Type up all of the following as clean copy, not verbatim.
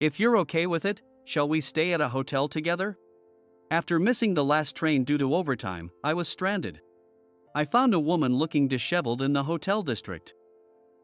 If you're okay with it, shall we stay at a hotel together? After missing the last train due to overtime, I was stranded. I found a woman looking disheveled in the hotel district.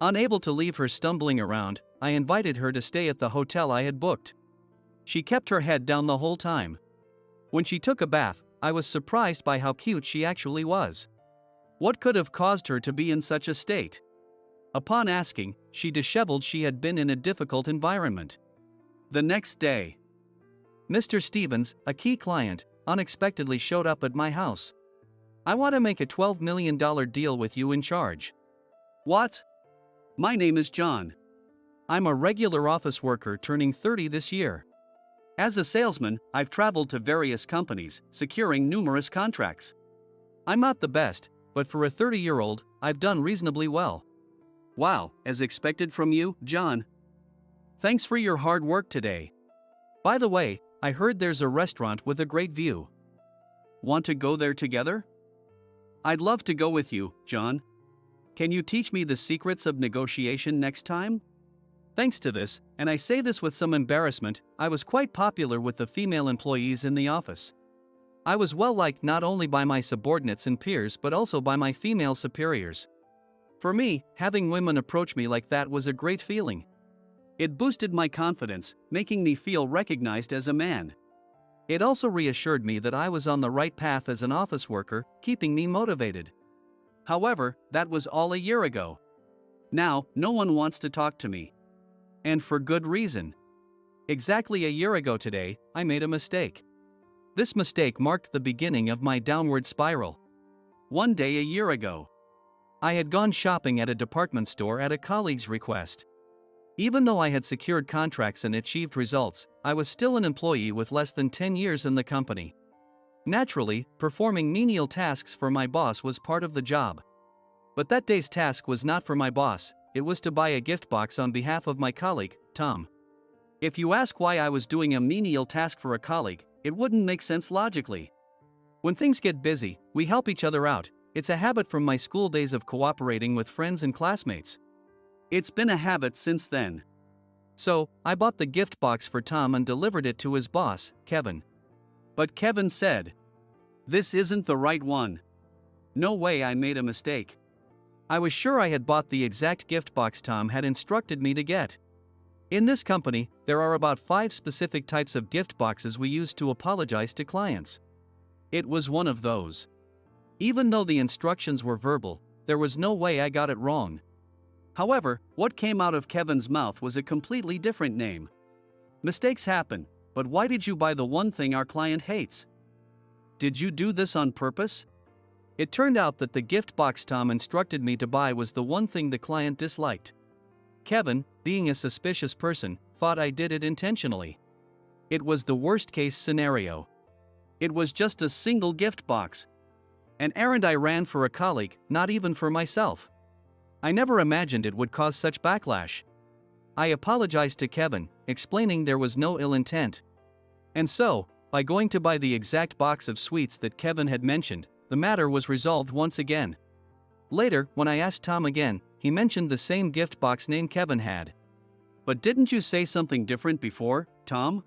Unable to leave her stumbling around, I invited her to stay at the hotel I had booked. She kept her head down the whole time. When she took a bath, I was surprised by how cute she actually was. What could have caused her to be in such a state? Upon asking, she disheveled she had been in a difficult environment. The next day, Mr. Stevens, a key client, unexpectedly showed up at my house. I want to make a $12 million deal with you in charge. What? My name is John. I'm a regular office worker turning 30 this year. As a salesman, I've traveled to various companies, securing numerous contracts. I'm not the best, but for a 30-year-old, I've done reasonably well. Wow, as expected from you, John. Thanks for your hard work today. By the way, I heard there's a restaurant with a great view. Want to go there together? I'd love to go with you, John. Can you teach me the secrets of negotiation next time? Thanks to this, and I say this with some embarrassment, I was quite popular with the female employees in the office. I was well liked not only by my subordinates and peers but also by my female superiors. For me, having women approach me like that was a great feeling. It boosted my confidence, making me feel recognized as a man. It also reassured me that I was on the right path as an office worker, keeping me motivated. However, that was all a year ago. Now, no one wants to talk to me. And for good reason. Exactly a year ago today, I made a mistake. This mistake marked the beginning of my downward spiral. One day a year ago, I had gone shopping at a department store at a colleague's request. Even though I had secured contracts and achieved results, I was still an employee with less than 10 years in the company. Naturally, performing menial tasks for my boss was part of the job. But that day's task was not for my boss. It was to buy a gift box on behalf of my colleague, Tom. If you ask why I was doing a menial task for a colleague, it wouldn't make sense logically. When things get busy, we help each other out. It's a habit from my school days of cooperating with friends and classmates. It's been a habit since then. So, I bought the gift box for Tom and delivered it to his boss, Kevin. But Kevin said, "This isn't the right one." No way, I made a mistake. I was sure I had bought the exact gift box Tom had instructed me to get. In this company, there are about 5 specific types of gift boxes we use to apologize to clients. It was one of those. Even though the instructions were verbal, there was no way I got it wrong. However, what came out of Kevin's mouth was a completely different name. Mistakes happen, but why did you buy the one thing our client hates? Did you do this on purpose? It turned out that the gift box Tom instructed me to buy was the one thing the client disliked. Kevin, being a suspicious person, thought I did it intentionally. It was the worst-case scenario. It was just a single gift box. An errand I ran for a colleague, not even for myself. I never imagined it would cause such backlash. I apologized to Kevin, explaining there was no ill intent. And so, by going to buy the exact box of sweets that Kevin had mentioned, the matter was resolved once again. Later, when I asked Tom again, he mentioned the same gift box name Kevin had. But didn't you say something different before, Tom?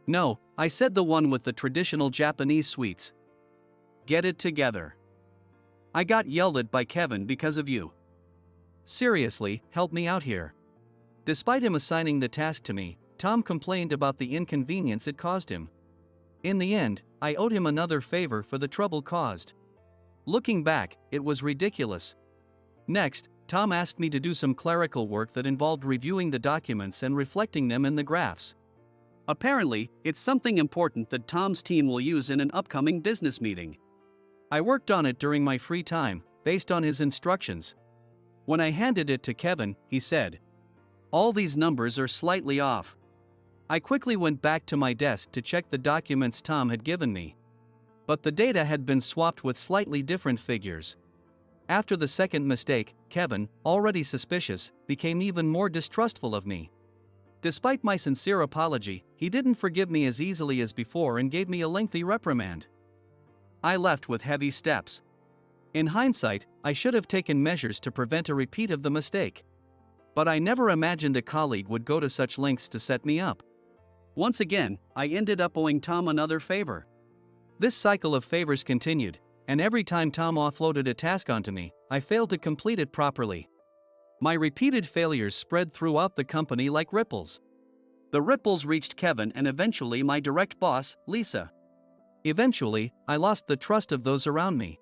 No, I said the one with the traditional Japanese sweets. Get it together. I got yelled at by Kevin because of you. Seriously, help me out here. Despite him assigning the task to me, Tom complained about the inconvenience it caused him. In the end, I owed him another favor for the trouble caused. Looking back, it was ridiculous. Next, Tom asked me to do some clerical work that involved reviewing the documents and reflecting them in the graphs. Apparently, it's something important that Tom's team will use in an upcoming business meeting. I worked on it during my free time, based on his instructions. When I handed it to Kevin, he said, "All these numbers are slightly off." I quickly went back to my desk to check the documents Tom had given me. But the data had been swapped with slightly different figures. After the second mistake, Kevin, already suspicious, became even more distrustful of me. Despite my sincere apology, he didn't forgive me as easily as before and gave me a lengthy reprimand. I left with heavy steps. In hindsight, I should have taken measures to prevent a repeat of the mistake. But I never imagined a colleague would go to such lengths to set me up. Once again, I ended up owing Tom another favor. This cycle of favors continued, and every time Tom offloaded a task onto me, I failed to complete it properly. My repeated failures spread throughout the company like ripples. The ripples reached Kevin and eventually my direct boss, Lisa. Eventually, I lost the trust of those around me.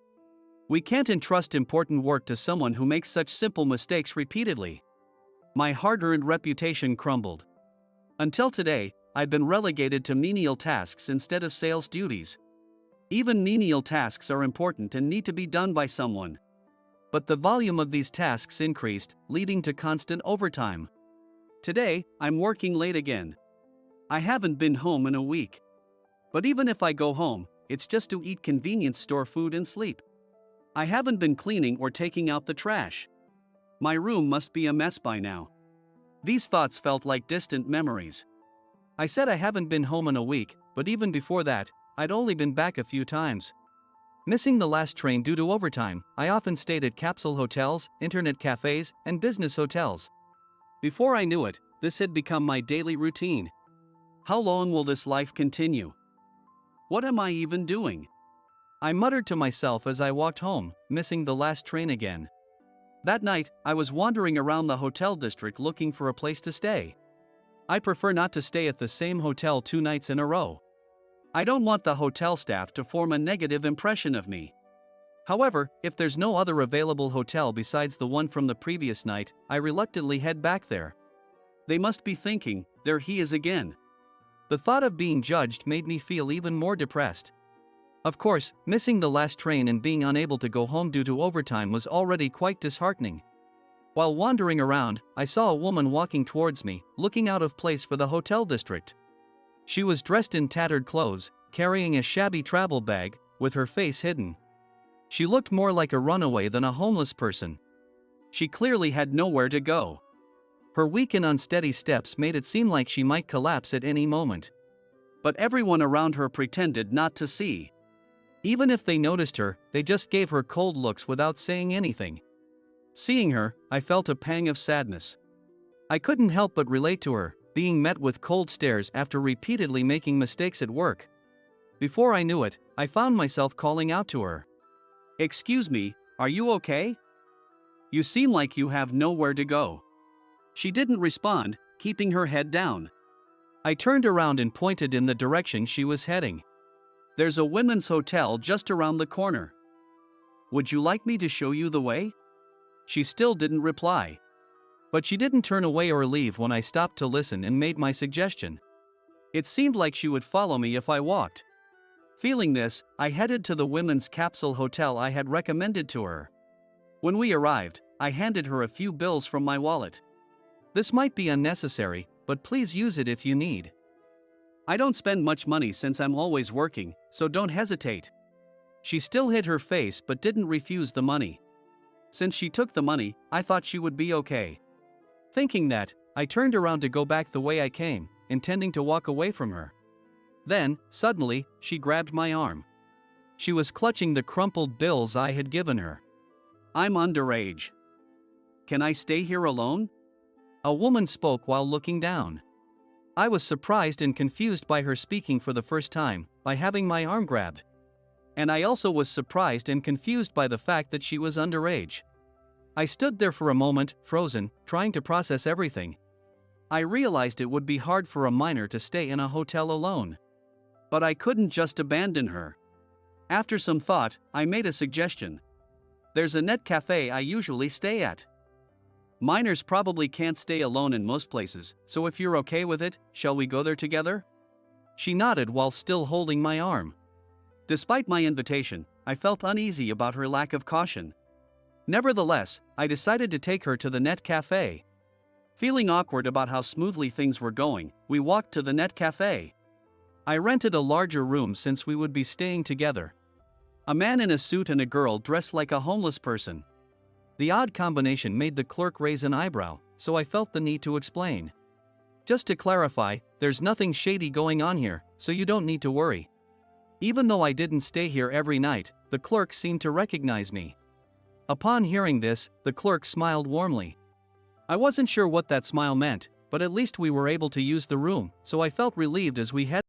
We can't entrust important work to someone who makes such simple mistakes repeatedly. My hard-earned reputation crumbled. Until today, I've been relegated to menial tasks instead of sales duties. Even menial tasks are important and need to be done by someone. But the volume of these tasks increased, leading to constant overtime. Today, I'm working late again. I haven't been home in a week. But even if I go home, it's just to eat convenience store food and sleep. I haven't been cleaning or taking out the trash. My room must be a mess by now. These thoughts felt like distant memories. I said I haven't been home in a week, but even before that, I'd only been back a few times. Missing the last train due to overtime, I often stayed at capsule hotels, internet cafes, and business hotels. Before I knew it, this had become my daily routine. How long will this life continue? What am I even doing? I muttered to myself as I walked home, missing the last train again. That night, I was wandering around the hotel district looking for a place to stay. I prefer not to stay at the same hotel 2 nights in a row. I don't want the hotel staff to form a negative impression of me. However, if there's no other available hotel besides the one from the previous night, I reluctantly head back there. They must be thinking, there he is again. The thought of being judged made me feel even more depressed. Of course, missing the last train and being unable to go home due to overtime was already quite disheartening. While wandering around, I saw a woman walking towards me, looking out of place for the hotel district. She was dressed in tattered clothes, carrying a shabby travel bag, with her face hidden. She looked more like a runaway than a homeless person. She clearly had nowhere to go. Her weak and unsteady steps made it seem like she might collapse at any moment. But everyone around her pretended not to see. Even if they noticed her, they just gave her cold looks without saying anything. Seeing her, I felt a pang of sadness. I couldn't help but relate to her, being met with cold stares after repeatedly making mistakes at work. Before I knew it, I found myself calling out to her. "Excuse me, are you okay? You seem like you have nowhere to go." She didn't respond, keeping her head down. I turned around and pointed in the direction she was heading. "There's a women's hotel just around the corner. Would you like me to show you the way?" She still didn't reply. But she didn't turn away or leave when I stopped to listen and made my suggestion. It seemed like she would follow me if I walked. Feeling this, I headed to the women's capsule hotel I had recommended to her. When we arrived, I handed her a few bills from my wallet. "This might be unnecessary, but please use it if you need. I don't spend much money since I'm always working, so don't hesitate." She still hid her face but didn't refuse the money. Since she took the money, I thought she would be okay. Thinking that, I turned around to go back the way I came, intending to walk away from her. Then, suddenly, she grabbed my arm. She was clutching the crumpled bills I had given her. "I'm underage. Can I stay here alone?" A woman spoke while looking down. I was surprised and confused by her speaking for the first time, by having my arm grabbed. And I also was surprised and confused by the fact that she was underage. I stood there for a moment, frozen, trying to process everything. I realized it would be hard for a minor to stay in a hotel alone. But I couldn't just abandon her. After some thought, I made a suggestion. "There's a net cafe I usually stay at. Minors probably can't stay alone in most places, so if you're okay with it, shall we go there together?" She nodded while still holding my arm. Despite my invitation, I felt uneasy about her lack of caution. Nevertheless, I decided to take her to the net cafe. Feeling awkward about how smoothly things were going, we walked to the net cafe. I rented a larger room since we would be staying together. A man in a suit and a girl dressed like a homeless person. The odd combination made the clerk raise an eyebrow, so I felt the need to explain. "Just to clarify, there's nothing shady going on here, so you don't need to worry." Even though I didn't stay here every night, the clerk seemed to recognize me. Upon hearing this, the clerk smiled warmly. I wasn't sure what that smile meant, but at least we were able to use the room, so I felt relieved as we headed